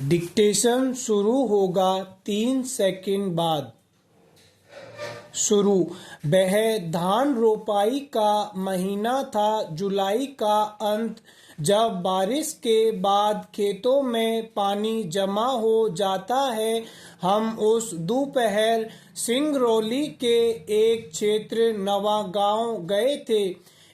Dictation शुरू होगा 3 second बाद। शुरू। वह धान रोपाई का महीना था, जुलाई का अंत, जब बारिश के बाद खेतों में पानी जमा हो जाता है। हम उस दोपहर सिंगरौली के एक क्षेत्र नवागांव गए थे।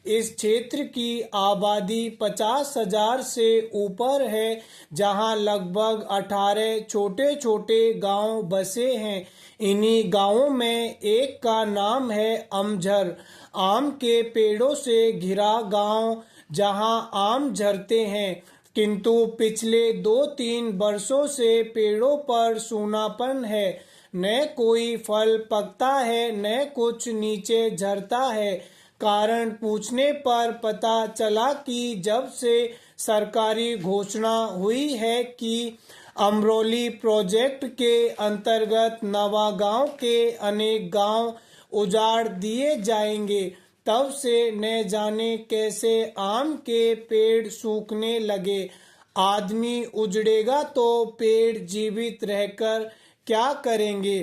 इस क्षेत्र की आबादी 50,000 से ऊपर है, जहां लगभग 18 छोटे छोटे गांव बसे हैं। इन्हीं गांवों में एक का नाम है अमझर, आम के पेड़ों से घिरा गांव जहां आम झरते हैं, किंतु पिछले 2-3 वर्षों से पेड़ों पर सूनापन है। न कोई फल पकता है, न कुछ नीचे झरता है। कारण पूछने पर पता चला कि जब से सरकारी घोषणा हुई है कि अमरोली प्रोजेक्ट के अंतर्गत नवागांव के अनेक गांव उजाड़ दिए जाएंगे, तब से न जाने कैसे आम के पेड़ सूखने लगे। आदमी उजड़ेगा तो पेड़ जीवित रहकर क्या करेंगे।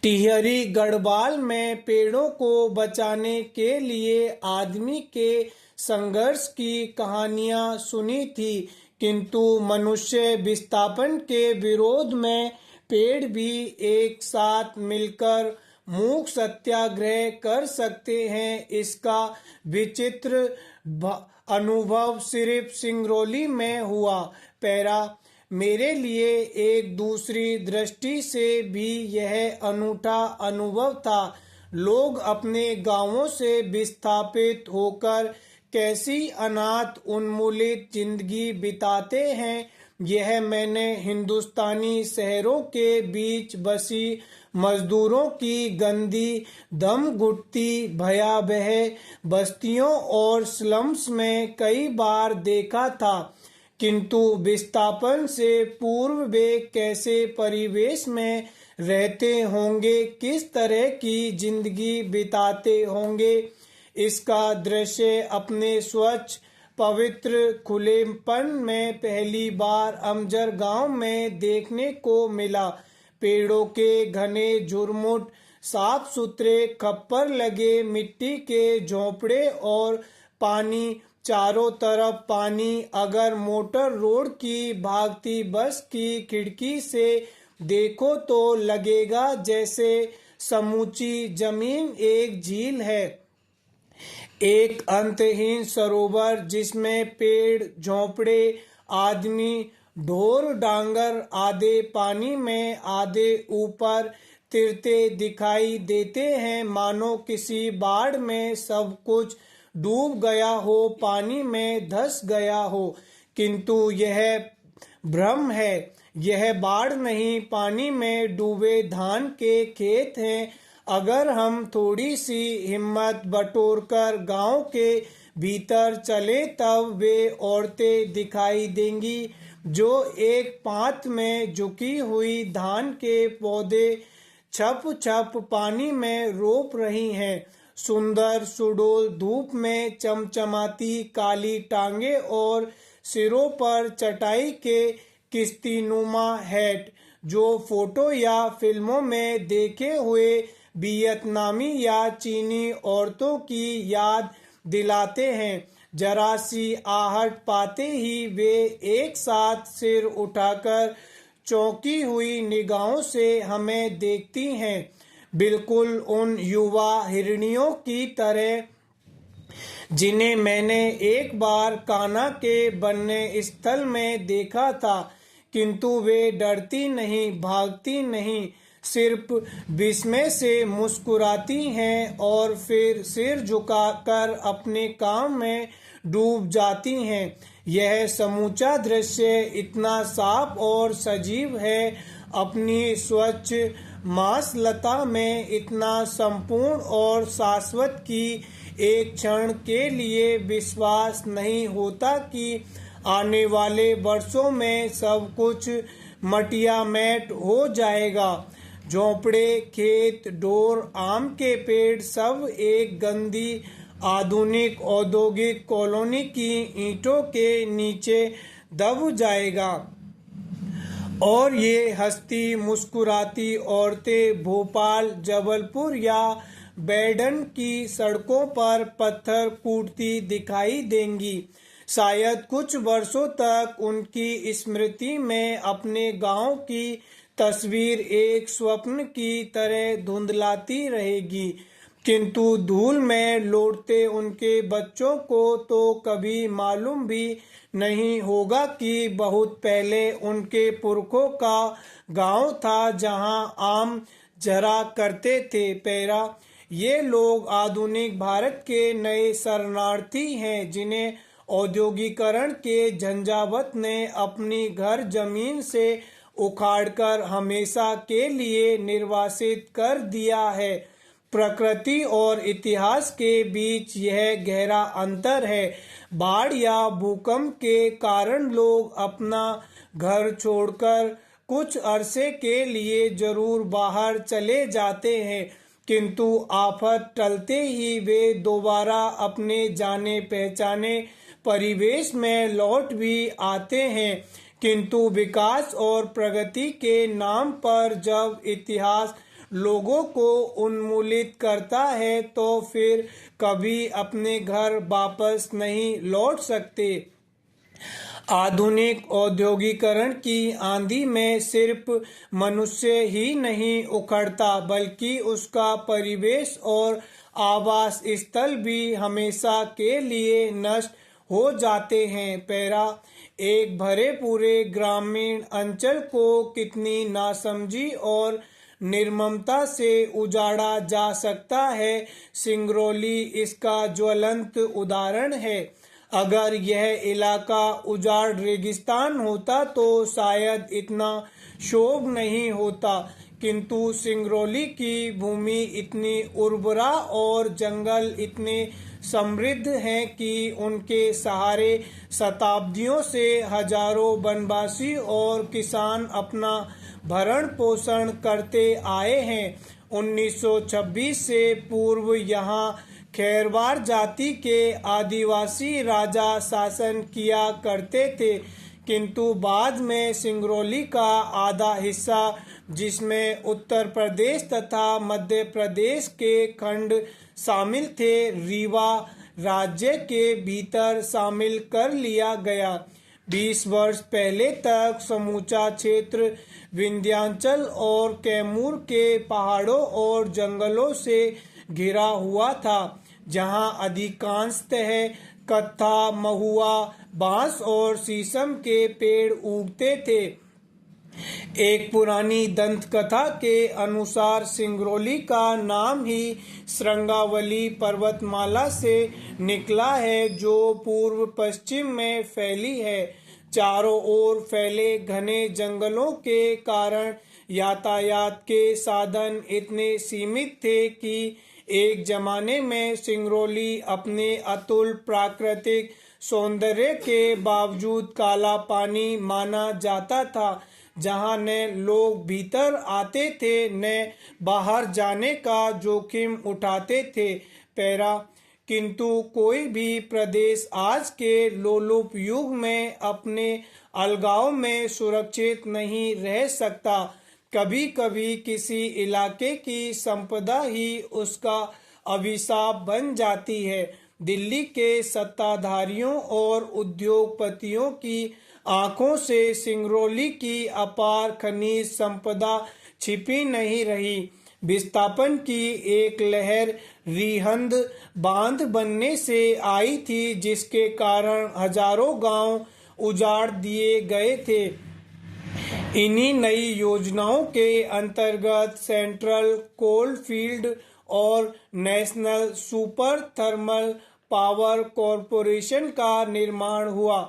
टिहरी गढ़वाल में पेड़ों को बचाने के लिए आदमी के संघर्ष की कहानियां सुनी थी, किंतु मनुष्य विस्थापन के विरोध में पेड़ भी एक साथ मिलकर मूक सत्याग्रह कर सकते हैं। इसका विचित्र अनुभव सिर्फ सिंगरौली में हुआ। पैरा मेरे लिए एक दूसरी दृष्टि से भी यह अनूठा अनुभव था। लोग अपने गांवों से विस्थापित होकर कैसी अनाथ उन्मूलित जिंदगी बिताते हैं, यह मैंने हिंदुस्तानी शहरों के बीच बसी मजदूरों की गंदी दम घुटती भयावह बस्तियों और स्लम्स में कई बार देखा था। किंतु विस्थापन से पूर्व वे कैसे परिवेश में रहते होंगे, किस तरह की जिंदगी बिताते होंगे, इसका दृश्य अपने स्वच्छ पवित्र खुलेपन में पहली बार अमझर गांव में देखने को मिला। पेड़ों के घने झुरमुट, साफ सुथरे खप्पर लगे मिट्टी के झोंपड़े और पानी, चारों तरफ पानी। अगर मोटर रोड की भागती बस की खिड़की से देखो तो लगेगा जैसे समूची जमीन एक झील है, एक अंतहीन सरोवर जिसमें पेड़, झोंपड़े, आदमी, ढोर डांगर आधे पानी में आधे ऊपर तिरते दिखाई देते हैं, मानो किसी बाढ़ में सब कुछ डूब गया हो, पानी में धंस गया हो। किंतु यह भ्रम है, यह बाढ़ नहीं, पानी में डूबे धान के खेत हैं। अगर हम थोड़ी सी हिम्मत बटोरकर गांव के भीतर चले, तब वे औरतें दिखाई देंगी जो एक पात में झुकी हुई धान के पौधे छप छप पानी में रोप रही हैं। सुंदर सुडोल धूप में चमचमाती काली टांगे और सिरों पर चटाई के किस्तीनुमा हैट, जो फोटो या फिल्मों में देखे हुए वियतनामी या चीनी औरतों की याद दिलाते हैं। जरा सी आहट पाते ही वे एक साथ सिर उठाकर चौंकी हुई निगाहों से हमें देखती हैं, बिल्कुल उन युवा हिरणियों की तरह जिन्हें मैंने एक बार कान्हा के बनने स्थल में देखा था। किंतु वे डरती नहीं, भागती नहीं, सिर्फ विस्मय से मुस्कुराती हैं और फिर सिर झुकाकर अपने काम में डूब जाती हैं। यह समूचा दृश्य इतना साफ और सजीव है, अपनी स्वच्छ मांसलता में इतना संपूर्ण और शाश्वत कि एक क्षण के लिए विश्वास नहीं होता कि आने वाले वर्षों में सब कुछ मटिया मैट हो जाएगा। झोंपड़े, खेत, डोर, आम के पेड़ सब एक गंदी आधुनिक औद्योगिक कॉलोनी की ईंटों के नीचे दब जाएगा। और ये हंसती मुस्कुराती औरतें भोपाल, जबलपुर या बैडन की सड़कों पर पत्थर कूटती दिखाई देंगी। शायद कुछ वर्षों तक उनकी स्मृति में अपने गांव की तस्वीर एक स्वप्न की तरह धुंधलाती रहेगी, किंतु धूल में लौटते उनके बच्चों को तो कभी मालूम भी नहीं होगा कि बहुत पहले उनके पुरखों का गांव था जहां आम जरा करते थे। पैरा, ये लोग आधुनिक भारत के नए शरणार्थी हैं जिन्हें औद्योगिकरण के झंझावात ने अपनी घर जमीन से उखाड़कर हमेशा के लिए निर्वासित कर दिया है। प्रकृति और इतिहास के बीच यह गहरा अंतर है। बाढ़ या भूकंप के कारण लोग अपना घर छोड़कर कुछ अरसे के लिए जरूर बाहर चले जाते हैं, किंतु आफत टलते ही वे दोबारा अपने जाने पहचाने परिवेश में लौट भी आते हैं। किंतु विकास और प्रगति के नाम पर जब इतिहास लोगों को उन्मूलित करता है तो फिर कभी अपने घर वापस नहीं लौट सकते। आधुनिक औद्योगिकरण की आंधी में सिर्फ मनुष्य ही नहीं उखड़ता, बल्कि उसका परिवेश और आवास स्थल भी हमेशा के लिए नष्ट हो जाते हैं। पैरा, एक भरे पूरे ग्रामीण अंचल को कितनी नासमझी और निर्ममता से उजाड़ा जा सकता है, सिंगरौली इसका ज्वलंत उदाहरण है। अगर यह इलाका उजाड़ रेगिस्तान होता तो शायद इतना शोभ नहीं होता, किंतु सिंगरौली की भूमि इतनी उर्वरा और जंगल इतने समृद्ध हैं कि उनके सहारे शताब्दियों से हजारों वनवासी और किसान अपना भरण पोषण करते आए हैं। 1926 से पूर्व यहाँ खैरवार जाति के आदिवासी राजा शासन किया करते थे, किंतु बाद में सिंगरौली का आधा हिस्सा, जिसमें उत्तर प्रदेश तथा मध्य प्रदेश के खंड शामिल थे, रीवा राज्य के भीतर शामिल कर लिया गया। 20 वर्ष पहले तक समूचा क्षेत्र विंध्याचल और कैमूर के पहाड़ों और जंगलों से घिरा हुआ था, जहां अधिकांशतः कत्था, महुआ, बांस और शीशम के पेड़ उगते थे। एक पुरानी दंत कथा के अनुसार सिंगरौली का नाम ही श्रृंगावली पर्वतमाला से निकला है, जो पूर्व पश्चिम में फैली है। चारों ओर फैले घने जंगलों के कारण यातायात के साधन इतने सीमित थे कि एक जमाने में सिंगरौली अपने अतुल प्राकृतिक सौंदर्य के बावजूद काला पानी माना जाता था, जहां न लोग भीतर आते थे न बाहर जाने का जोखिम उठाते थे। पैरा, किंतु कोई भी प्रदेश आज के लोलुप युग में अपने अलगाव में सुरक्षित नहीं रह सकता। कभी कभी किसी इलाके की संपदा ही उसका अभिशाप बन जाती है। दिल्ली के सत्ताधारियों और उद्योगपतियों की आंखों से सिंगरौली की अपार खनिज संपदा छिपी नहीं रही। विस्थापन की एक लहर रिहंद बांध बनने से आई थी, जिसके कारण हजारों गांव उजाड़ दिए गए थे। इन्हीं नई योजनाओं के अंतर्गत सेंट्रल कोल फील्ड और national super thermal power corporation का निर्माण हुआ।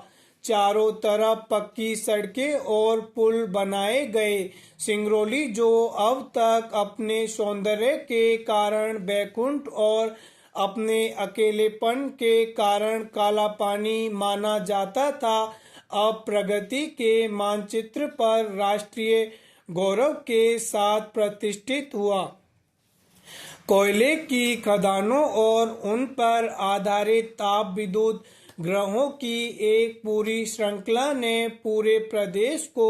चारों तरफ पक्की सड़कें और पुल बनाए गए। सिंगरौली, जो अब तक अपने सौंदर्य के कारण बैकुंठ और अपने अकेलेपन के कारण काला पानी माना जाता था, अब प्रगति के मानचित्र पर राष्ट्रीय गौरव के साथ प्रतिष्ठित हुआ। कोयले की खदानों और उन पर आधारित ताप विद्युत ग्रहों की एक पूरी श्रृंखला ने पूरे प्रदेश को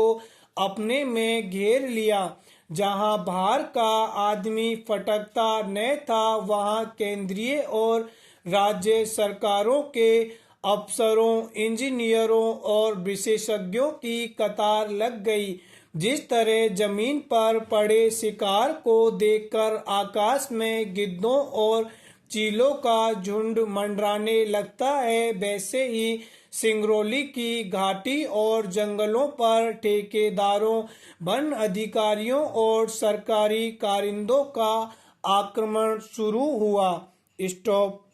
अपने में घेर लिया। जहां बाहर का आदमी फटकता न था, वहां केंद्रीय और राज्य सरकारों के अफसरों, इंजीनियरों और विशेषज्ञों की कतार लग गई। जिस तरह जमीन पर पड़े शिकार को देखकर आकाश में गिद्धों और चीलों का झुंड मंडराने लगता है, वैसे ही सिंगरौली की घाटी और जंगलों पर ठेकेदारों, वन अधिकारियों और सरकारी कारिंदों का आक्रमण शुरू हुआ। स्टॉप।